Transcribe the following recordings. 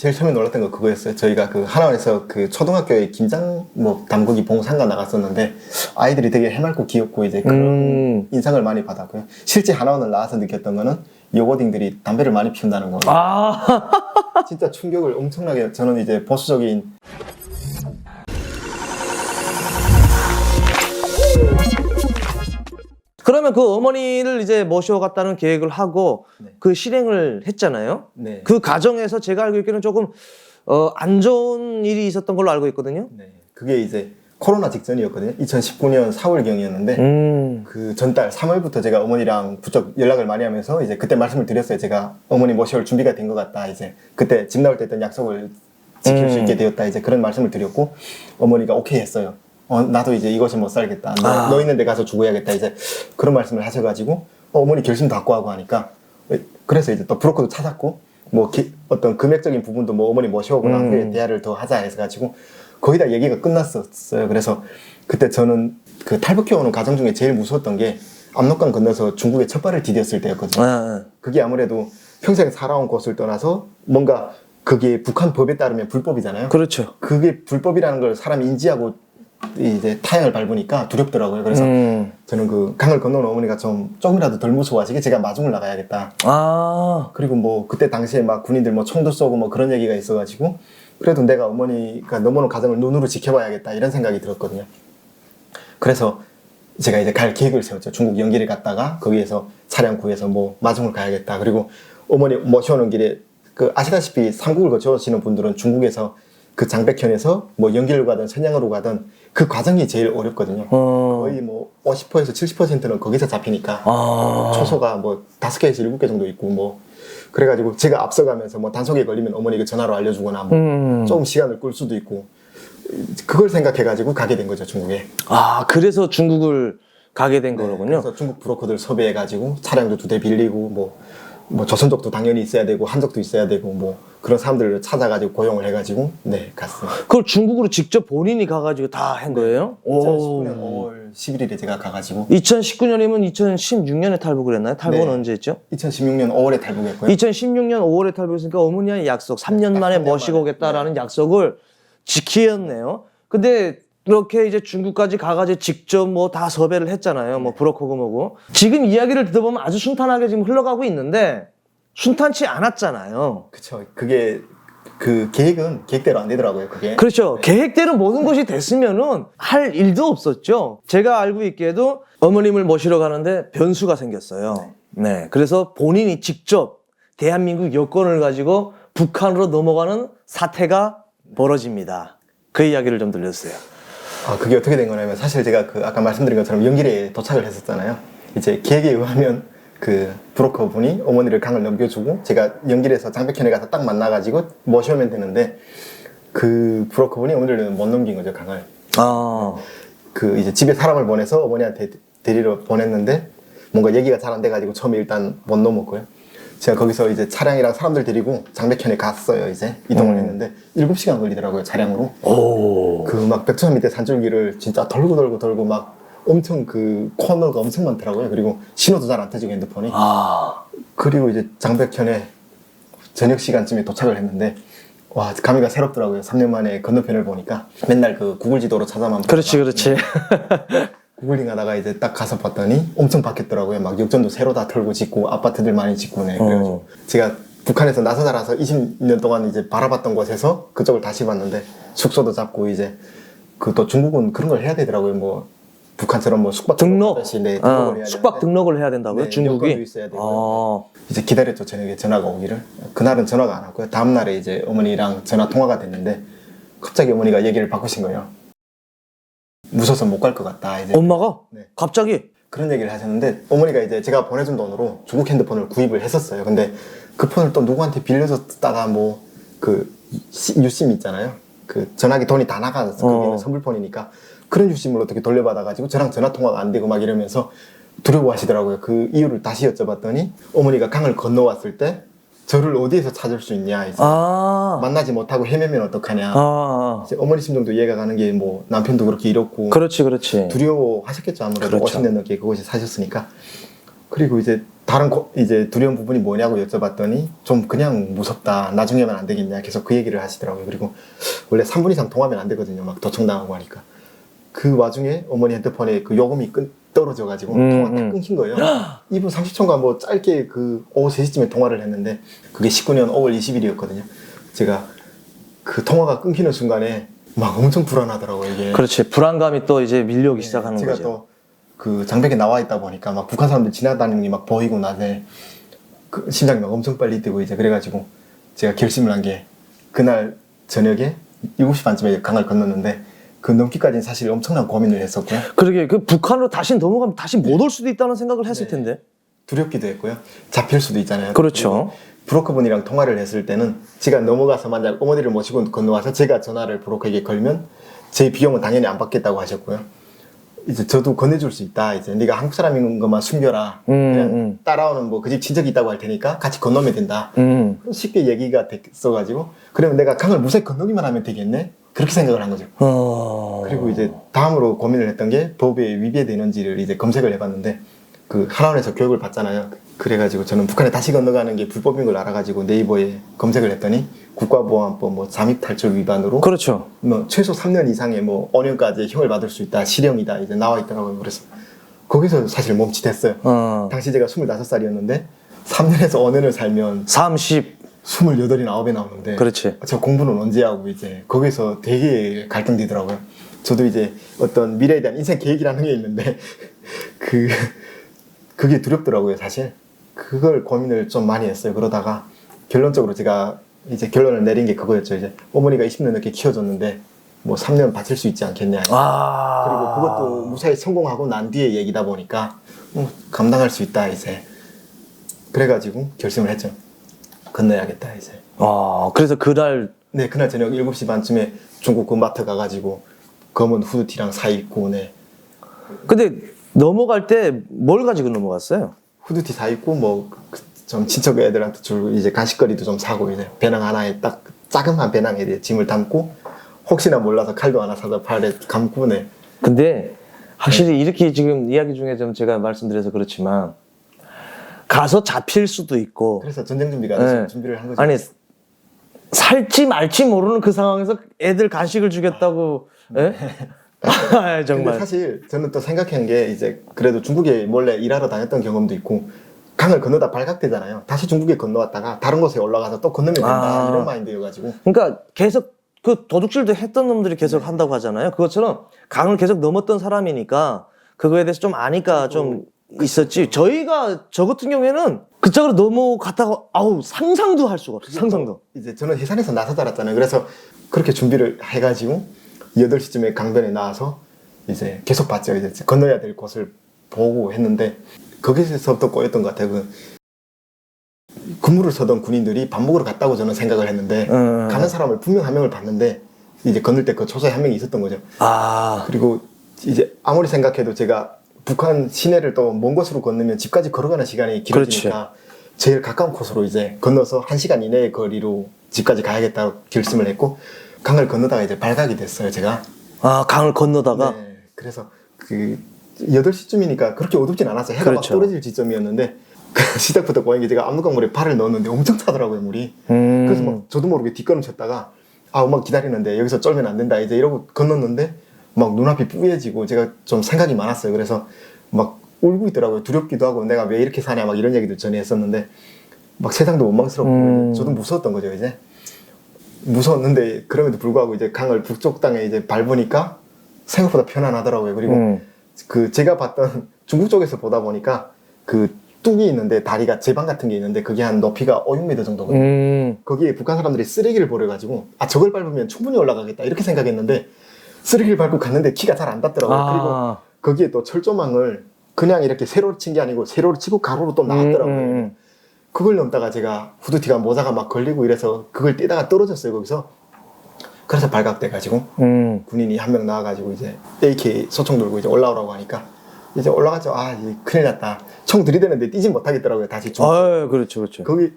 제일 처음에 놀랐던 거 그거였어요. 저희가 그 하나원에서 그 초등학교에 김장 뭐 담그기 봉상가 나갔었는데 아이들이 되게 해맑고 귀엽고 이제 그런 인상을 많이 받았고요. 실제 하나원을 나와서 느꼈던 거는 여고딩들이 담배를 많이 피운다는 거. 진짜 충격을 엄청나게 저는 이제 보수적인 그러면 그 어머니를 이제 모셔갔다는 계획을 하고 네. 그 실행을 했잖아요. 네. 그 과정에서 제가 알고 있기로는 조금 안 좋은 일이 있었던 걸로 알고 있거든요. 네. 그게 이제 코로나 직전이었거든요. 2019년 4월경이었는데 그 전달 3월부터 제가 어머니랑 부쩍 연락을 많이 하면서 이제 그때 말씀을 드렸어요. 제가 어머니 모셔올 준비가 된 것 같다. 이제 그때 집 나올 때 했던 약속을 지킬 수 있게 되었다. 이제 그런 말씀을 드렸고 어머니가 오케이 했어요. 나도 이제 이것이 못 살겠다. 너 있는 데 가서 죽어야겠다. 이제 그런 말씀을 하셔가지고 어머니 결심도 갖고 하고 하니까 그래서 이제 또 브로커도 찾았고 뭐 어떤 금액적인 부분도 뭐 어머니 모셔오고 난 후에 대화를 더 하자 해서가지고 거의 다 얘기가 끝났었어요. 그래서 그때 저는 그 탈북해 오는 과정 중에 제일 무서웠던 게 압록강 건너서 중국에 첫 발을 디뎠을 때였거든요. 그게 아무래도 평생 살아온 곳을 떠나서 뭔가 그게 북한 법에 따르면 불법이잖아요. 그렇죠. 그게 불법이라는 걸 사람이 인지하고 이제 타향을 밟으니까 두렵더라고요. 그래서 저는 그 강을 건너는 어머니가 조금이라도 덜 무서워하시게 제가 마중을 나가야겠다. 그리고 뭐 그때 당시에 막 군인들 뭐 총도 쏘고 뭐 그런 얘기가 있어가지고 그래도 내가 어머니가 넘어오는 과정을 눈으로 지켜봐야겠다 이런 생각이 들었거든요. 그래서 제가 이제 갈 계획을 세웠죠. 중국 연길에 갔다가 거기에서 차량 구해서 뭐 마중을 가야겠다. 그리고 어머니 모셔오는 길에 그 아시다시피 삼국을 거쳐오시는 분들은 중국에서 그 장백현에서 뭐 연길로 가든 선양으로 가든 그 과정이 제일 어렵거든요. 거의 뭐 50%에서 70%는 거기서 잡히니까 초소가 뭐 5개에서 7개 정도 있고 뭐 그래가지고 제가 앞서가면서 뭐 단속에 걸리면 어머니가 전화로 알려주거나 뭐 조금 시간을 끌 수도 있고 그걸 생각해가지고 가게 된 거죠, 중국에. 그래서 중국을 가게 된 거로군요. 그래서 중국 브로커들 섭외해가지고 차량도 2대 빌리고 뭐 조선족도 당연히 있어야 되고 한족도 있어야 되고 뭐 그런 사람들을 찾아가지고 고용을 해가지고 갔습니다. 그걸 중국으로 직접 본인이 가가지고 다 한 거예요? 2019년 5월 11일에 제가 가가지고 2019년이면 2016년에 탈북을 했나요? 탈북은 네. 언제 했죠? 2016년 5월에 탈북했고요. 2016년 5월에 탈북했으니까 어머니와의 약속 3년 만에 3년 모시고 만에. 오겠다라는 약속을 지키었네요. 근데 이렇게 이제 중국까지 가가지고 직접 뭐 다 섭외를 했잖아요. 뭐 브로커고 뭐고. 지금 이야기를 듣어보면 아주 순탄하게 지금 흘러가고 있는데 순탄치 않았잖아요. 그쵸. 그게 그 계획은 계획대로 안 되더라고요. 그게. 그렇죠. 계획대로 모든 것이 됐으면은 할 일도 없었죠. 제가 알고 있기에도 어머님을 모시러 가는데 변수가 생겼어요. 네. 그래서 본인이 직접 대한민국 여권을 가지고 북한으로 넘어가는 사태가 벌어집니다. 그 이야기를 좀 들려주세요. 그게 어떻게 된 거냐면 사실 제가 그 아까 말씀드린 것처럼 연길에 도착을 했었잖아요. 이제 계획에 의하면 그 브로커 분이 어머니를 강을 넘겨주고 제가 연길에서 장백현에 가서 딱 만나가지고 모셔오면 되는데 그 브로커 분이 어머니를 못 넘긴 거죠, 강을. 그 이제 집에 사람을 보내서 어머니한테 데리러 보냈는데 뭔가 얘기가 잘 안 돼가지고 처음에 일단 못 넘었고요. 제가 거기서 이제 차량이랑 사람들 데리고 장백현에 갔어요. 이제 이동을 했는데 7시간 걸리더라고요, 차량으로. 그 막 백두산 밑에 산줄기를 진짜 돌고 막 엄청 그 코너가 엄청 많더라고요. 그리고 신호도 잘 안 터지고 핸드폰이. 그리고 이제 장백현에 저녁 시간쯤에 도착을 했는데 와, 감회가 새롭더라고요. 3년 만에 건너편을 보니까 맨날 그 구글 지도로 찾아만 그렇지. 구글링 하다가 이제 딱 가서 봤더니 엄청 바뀌었더라고요. 막 역전도 새로 다 털고 짓고 아파트들 많이 짓고 그래가지고 제가 북한에서 나서 자라서 20년 동안 이제 바라봤던 곳에서 그쪽을 다시 봤는데 숙소도 잡고 이제 그 또 중국은 그런 걸 해야 되더라고요. 뭐 북한처럼 뭐 숙박 등록. 등록을 해야 숙박 되는데. 등록을 해야 된다고요? 네, 중국이? 여권도 있어야 되고요. 이제 기다렸죠, 저녁에 전화가 오기를. 그날은 전화가 안 왔고요. 다음날에 이제 어머니랑 전화 통화가 됐는데 갑자기 어머니가 얘기를 바꾸신 거예요. 무서워서 못 갈 것 같다. 이제. 엄마가? 네. 갑자기? 그런 얘기를 하셨는데 어머니가 이제 제가 보내준 돈으로 중국 핸드폰을 구입을 했었어요. 근데 그 폰을 또 누구한테 빌려줬다가 뭐 그 유심 있잖아요. 그 전화기 돈이 다 나가서 그게 선불폰이니까 그런 유심을 어떻게 돌려받아가지고 저랑 전화 통화가 안 되고 막 이러면서 두려워하시더라고요. 그 이유를 다시 여쭤봤더니 어머니가 강을 건너왔을 때 저를 어디에서 찾을 수 있냐 이제 만나지 못하고 헤매면 어떡하냐. 이제 어머니 심정도 이해가 가는 게 뭐 남편도 그렇게 이렇고 그렇지. 두려워하셨겠죠. 아무래도 그렇죠. 50년 넘게 그곳에 사셨으니까. 그리고 이제 이제 두려운 부분이 뭐냐고 여쭤봤더니 좀 그냥 무섭다. 나중에만 안 되겠냐. 계속 그 얘기를 하시더라고요. 그리고 원래 3분 이상 통화하면 안 되거든요. 막 도청당하고 하니까. 그 와중에 어머니 핸드폰에 그 요금이 떨어져가지고 통화 딱 끊긴 거예요. 2분 30초인가 뭐 짧게 그 오후 3시쯤에 통화를 했는데 그게 19년 5월 20일이었거든요. 제가 그 통화가 끊기는 순간에 막 엄청 불안하더라고요, 이게. 그렇지. 불안감이 또 이제 밀려오기 시작하는 제가 거죠. 또 그 장벽에 나와 있다 보니까 막 북한 사람들 지나다니는 게 막 보이고 나서 그 심장이 막 엄청 빨리 뛰고 이제 그래가지고 제가 결심을 한 게 그날 저녁에 7시 반쯤에 강을 건넜는데 그 넘기까지는 사실 엄청난 고민을 했었고요. 그러게 그 북한으로 다시 넘어가면 다시 못 올 수도 있다는 생각을 했을 텐데. 두렵기도 했고요. 잡힐 수도 있잖아요. 그렇죠. 브로커분이랑 통화를 했을 때는 제가 넘어가서 만약 어머니를 모시고 건너와서 제가 전화를 브로커에게 걸면 제 비용은 당연히 안 받겠다고 하셨고요. 이제 저도 건네줄 수 있다. 이제 네가 한국 사람인 것만 숨겨라. 그냥 따라오는 뭐 그 집 친척이 있다고 할 테니까 같이 건너면 된다. 쉽게 얘기가 됐어가지고 그러면 내가 강을 무사히 건너기만 하면 되겠네. 그렇게 생각을 한 거죠. 그리고 이제 다음으로 고민을 했던 게 법에 위배되는지를 이제 검색을 해봤는데 그 하나원에서 교육을 받잖아요. 그래가지고 저는 북한에 다시 건너가는 게 불법인 걸 알아가지고 네이버에 검색을 했더니 국가보안법 뭐 잠입탈출 위반으로 그렇죠. 뭐 최소 3년 이상의 뭐 5년까지 형을 받을 수 있다, 실형이다 이제 나와 있더라고요. 그래서 거기서 사실 멈칫했어요. 당시 제가 25살이었는데 3년에서 5년을 살면 28이 9에 나오는데 그렇지. 저 공부는 언제 하고 이제 거기서 되게 갈등되더라고요. 저도 이제 어떤 미래에 대한 인생 계획이라는 게 있는데 그게 두렵더라고요, 사실. 그걸 고민을 좀 많이 했어요. 그러다가 결론적으로 제가 이제 결론을 내린 게 그거였죠. 이제 어머니가 20년 넘게 키워줬는데 뭐 3년 바칠 수 있지 않겠냐. 그리고 그것도 무사히 성공하고 난 뒤에 얘기다 보니까 감당할 수 있다 이제. 그래가지고 결심을 했죠. 건너야겠다 이제. 그래서 그날 네, 그날 저녁 7시 반쯤에 중국 그 마트 가가지고 검은 후드티랑 사 입고 네. 근데 넘어갈 때 뭘 가지고 넘어갔어요? 후드티 사 입고 뭐 좀 친척 애들한테 주고 이제 간식거리도 좀 사고 이제 배낭 하나에 딱 작은 배낭에 짐을 담고 혹시나 몰라서 칼도 하나 사서 팔에 감고 네. 근데 확실히 이렇게 지금 이야기 중에 좀 제가 말씀드려서 그렇지만 가서 잡힐 수도 있고 그래서 전쟁 준비가 준비를 한 거죠. 아니 살지 말지 모르는 그 상황에서 애들 간식을 주겠다고 예? 정말. 근데 사실 저는 또 생각한 게 이제 그래도 중국에 몰래 일하러 다녔던 경험도 있고 강을 건너다 발각되잖아요. 다시 중국에 건너왔다가 다른 곳에 올라가서 또 건너면 된다 이런 마인드여가지고. 그러니까 계속 그 도둑질도 했던 놈들이 계속 한다고 하잖아요. 그것처럼 강을 계속 넘었던 사람이니까 그거에 대해서 좀 아니까 좀 있었지. 저 같은 경우에는 그쪽으로 넘어갔다가 상상도 할 수가 없어요. 상상도. 이제 저는 해산에서 나서 자랐잖아요. 그래서 그렇게 준비를 해가지고 8시쯤에 강변에 나와서 이제 계속 봤죠. 이제 건너야 될 곳을 보고 했는데 거기서부터 꼬였던 것 같아요. 근무를 서던 군인들이 밥 먹으러 갔다고 저는 생각을 했는데 가는 사람을 분명 한 명을 봤는데 이제 건널 때 그 초소에 한 명이 있었던 거죠. 그리고 이제 아무리 생각해도 제가 북한 시내를 또 먼 곳으로 건너면 집까지 걸어가는 시간이 길어지니까 그렇지. 제일 가까운 코스로 이제 건너서 1시간 이내의 거리로 집까지 가야겠다고 결심을 했고 강을 건너다가 이제 발각이 됐어요, 제가. 강을 건너다가? 네. 그래서 8시쯤이니까 그렇게 어둡진 않았어요. 해가 그렇죠. 막 떨어질 지점이었는데 시작부터 고양이 제가 압록강물에 발을 넣었는데 엄청 차더라고요, 물이. 그래서 막 저도 모르게 뒷걸음 쳤다가 엄마 기다리는데 여기서 쫄면 안 된다 이제 이러고 건넜는데 막 눈앞이 뿌얘지고 제가 좀 생각이 많았어요. 그래서 막 울고 있더라고요. 두렵기도 하고 내가 왜 이렇게 사냐 막 이런 얘기도 전에 했었는데 막 세상도 원망스럽고 저도 무서웠던 거죠, 이제. 무서웠는데 그럼에도 불구하고 이제 강을 북쪽 땅에 이제 밟으니까 생각보다 편안하더라고요. 그리고 제가 봤던 중국 쪽에서 보다 보니까 그 뚝이 있는데 다리가 제방 같은 게 있는데 그게 한 높이가 5, 6m 정도거든요. 거기에 북한 사람들이 쓰레기를 버려가지고 저걸 밟으면 충분히 올라가겠다 이렇게 생각했는데 쓰레기를 밟고 갔는데 키가 잘 안 닿더라고요. 그리고 거기에 또 철조망을 그냥 이렇게 세로로 친 게 아니고 세로로 치고 가로로 또 나왔더라고요. 그걸 넘다가 제가 후드티가 모자가 막 걸리고 이래서 그걸 떼다가 떨어졌어요, 거기서. 그래서 발각돼가지고 군인이 한 명 나와가지고 이제 AK 소총 들고 이제 올라오라고 하니까 이제 올라갔죠. 이제 큰일 났다. 총 들이대는데 뛰지 못하겠더라고요, 다시. 그렇죠. 거기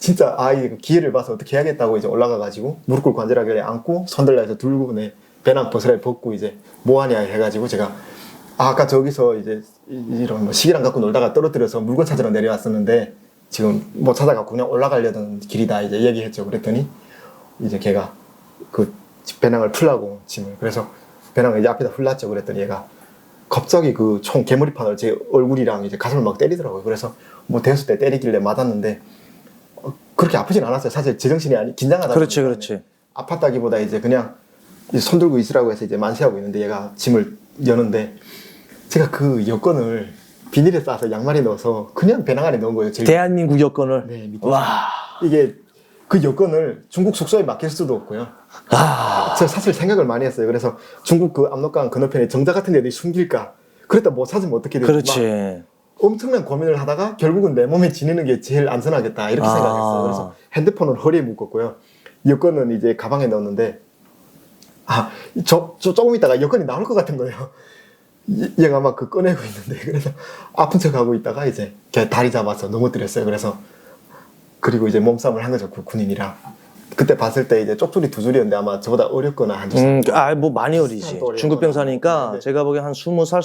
진짜 이거 기회를 봐서 어떻게 해야겠다고 이제 올라가가지고 무릎 꿇고 앉으라길래 안고 손들라해서 들고 배낭 벗으라 벗고 이제 뭐하냐 해가지고 제가 아까 저기서 이제 이런 뭐 시계랑 갖고 놀다가 떨어뜨려서 물건 찾으러 내려왔었는데 지금 못 찾아갖고 그냥 올라가려던 길이다 이제 얘기했죠. 그랬더니 이제 걔가 그 배낭을 풀라고 짐을 그래서 배낭을 이제 앞에다 풀놨죠. 그랬더니 얘가 갑자기 그 총 개머리판을 제 얼굴이랑 이제 가슴을 막 때리더라고요. 그래서 뭐 대수 때 때리길래 맞았는데 그렇게 아프진 않았어요. 사실 제정신이 아니 긴장하다 그렇지, 보니까 그렇지. 아팠다기보다 이제 그냥 이제 손 들고 있으라고 해서 이제 만세하고 있는데 얘가 짐을 여는데 제가 그 여권을 비닐에 싸서 양말에 넣어서 그냥 배낭 안에 넣은 거예요. 대한민국 여권을. 네, 밑에. 와. 이게 그 여권을 중국 숙소에 맡길 수도 없고요. 아. 제가 사실 생각을 많이 했어요. 그래서 중국 그 압록강 건너편에 정자 같은 데들 숨길까? 그랬다 못 찾으면 어떻게 되지? 그렇지. 엄청난 고민을 하다가 결국은 내 몸에 지니는 게 제일 안전하겠다 이렇게 생각했어요. 그래서 핸드폰은 허리에 묶었고요. 여권은 이제 가방에 넣었는데 조금 있다가 여권이 나올 것 같은 거예요. 얘가 막 그 꺼내고 있는데 그래서 아픈 척하고 있다가 이제 걔 다리 잡아서 넘어뜨렸어요. 그래서 그리고 이제 몸싸움을 한 거죠. 그 군인이랑. 그때 봤을 때 이제 쪽줄이 2줄이었는데 아마 저보다 어렸거나 한 2살. 뭐 많이 어리지. 중급 병사니까 네. 제가 보기엔 한 20살,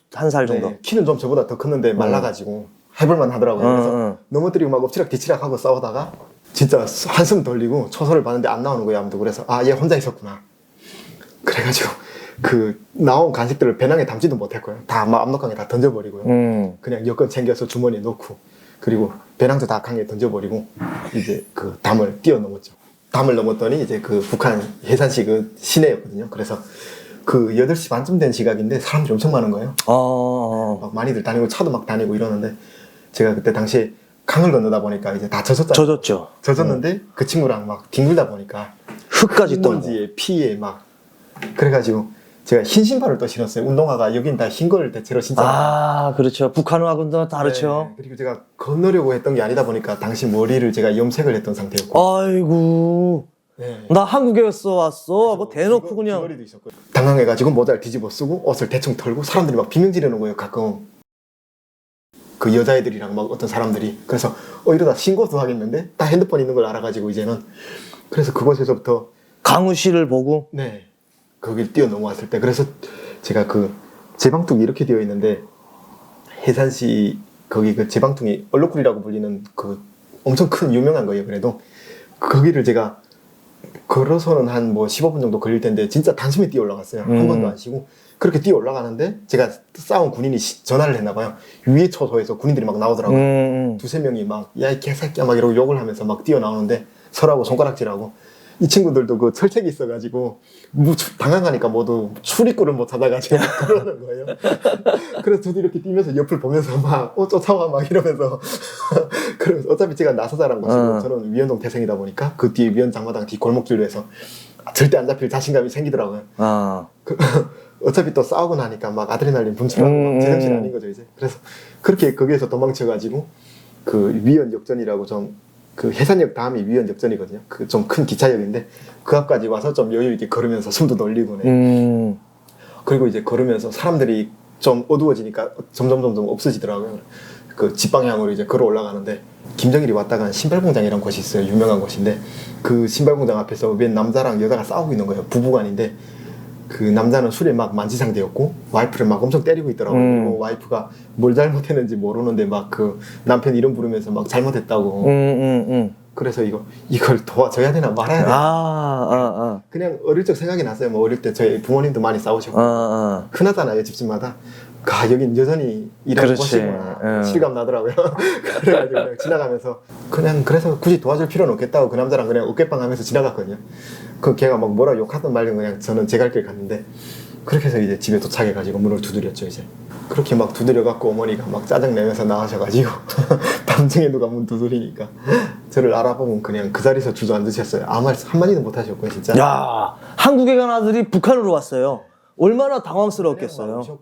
21살 정도. 네, 키는 좀 저보다 더 컸는데 말라가지고 해볼만 하더라고요. 그래서 응. 넘어뜨리고 막 엎치락 뒤치락 하고 싸우다가 진짜 한숨 돌리고 초소를 봤는데 안 나오는 거예요. 아무도. 그래서 얘 혼자 있었구나. 그래가지고 그 나온 간식들을 배낭에 담지도 못했고요. 다 막 압록강에 다 던져버리고요. 그냥 여권 챙겨서 주머니에 넣고 그리고 배낭도 다 강에 던져버리고 이제 그 담을 뛰어넘었죠. 담을 넘었더니 이제 그 북한 해산시 그 시내였거든요. 그래서 그 8시 반쯤 된 시각인데 사람들이 엄청 많은 거예요. 막 많이들 다니고 차도 막 다니고 이러는데 제가 그때 당시에 강을 건너다 보니까 이제 다 젖었잖아요. 젖었죠. 젖었는데 그 친구랑 막 뒹굴다 보니까 흙까지 떠. 먼지에 피에 막 그래가지고 제가 흰 신발을 또 신었어요. 운동화가 여긴 다 흰 걸 대체로 신잖아요. 그렇죠. 북한하고는 다르죠. 네, 그리고 제가 건너려고 했던 게 아니다 보니까 당시 머리를 제가 염색을 했던 상태였고 아이고. 네. 나 한국에서 왔어. 뭐 대놓고 그냥. 귀걸이도 있었고요. 당황해가지고 모자를 뒤집어 쓰고 옷을 대충 털고 사람들이 막 비명 지르는 거예요. 가끔 그 여자애들이랑 막 어떤 사람들이. 그래서 이러다 신고도 하겠는데 다 핸드폰 있는 걸 알아가지고 이제는 그래서 그곳에서부터 강우 씨를 보고. 네 거길 뛰어넘어왔을 때 그래서 제가 그 제방통이 이렇게 되어 있는데 해산시 거기 그 제방통이 얼룩굴이라고 불리는 그 엄청 큰 유명한 거예요. 그래도 거기를 제가 걸어서는 한 뭐 15분 정도 걸릴 텐데 진짜 단숨에 뛰어 올라갔어요. 한 번도 안 쉬고 그렇게 뛰어 올라가는데 제가 싸운 군인이 전화를 했나 봐요. 위에 초소에서 군인들이 막 나오더라고요. 두세 명이 막 야 이 개새끼야 막 이러고 욕을 하면서 막 뛰어나오는데 서라고 손가락질하고 이 친구들도 그 철책이 있어가지고 당황하니까 모두 출입구를 못 찾아가지고 그러는 거예요. 그래서 저도 이렇게 뛰면서 옆을 보면서 막 쫓아와 막 이러면서 그러면서 어차피 제가 나서자란 것이고 저는 위원동 태생이다 보니까 그 뒤에 위원 장마당 뒤 골목길로 해서 절대 안 잡힐 자신감이 생기더라고요. 어차피 또 싸우고 나니까 막 아드레날린 분출하고 막 제정신 아닌 거죠 이제. 그래서 그렇게 거기에서 도망쳐가지고 그 위원 역전이라고 좀 그 해산역 다음이 위원 역전이거든요. 그 좀 큰 기차역인데 그 앞까지 와서 좀 여유 있게 걸으면서 숨도 돌리고 그리고 이제 걸으면서 사람들이 좀 어두워지니까 점점 없어지더라고요. 그 집 방향으로 이제 걸어 올라가는데 김정일이 왔다 간 신발공장이라는 곳이 있어요. 유명한 곳인데 그 신발공장 앞에서 웬 남자랑 여자가 싸우고 있는 거예요. 부부간인데 그 남자는 술에 막 만지상되었고 와이프를 막 엄청 때리고 있더라고요. 그리고 와이프가 뭘 잘못했는지 모르는데 막 그 남편 이름 부르면서 막 잘못했다고. 그래서 이걸 도와줘야 되나 말아야 되나. 그냥 어릴 적 생각이 났어요. 뭐 어릴 때 저희 부모님도 많이 싸우셨고 흔하잖아요 집집마다. 여긴 여전히 이런 곳이구나 실감 나더라고요. 그래가지고 그냥 지나가면서 그래서 굳이 도와줄 필요는 없겠다고 그 남자랑 그냥 어깨빵 하면서 지나갔거든요. 그 걔가 막 뭐라 욕하든 말든 그냥 저는 제 갈 길 갔는데 그렇게 해서 이제 집에 도착해가지고 문을 두드렸죠 이제. 그렇게 막 두드려갖고 어머니가 막 짜증내면서 나가셔가지고 밤중에 누가 문 두드리니까 저를 알아보면 그냥 그 자리에서 주저앉으셨어요. 아무 말 한마디도 못하셨고요 진짜. 야, 한국에 간 아들이 북한으로 왔어요. 얼마나 당황스러웠겠어요.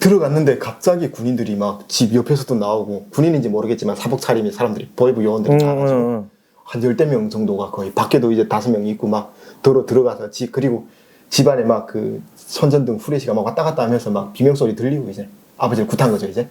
들어갔는데 갑자기 군인들이 막 집 옆에서도 나오고 군인인지 모르겠지만 사복 차림이 사람들이 보이부 요원들이 나와가지고 한 10명 정도가 거의 밖에도 이제 5명 있고 막 들어가서 그리고 집안에 막 그 손전등 후레쉬가 막 왔다 갔다 하면서 막 비명소리 들리고 이제 아버지를 굿한 거죠 이제.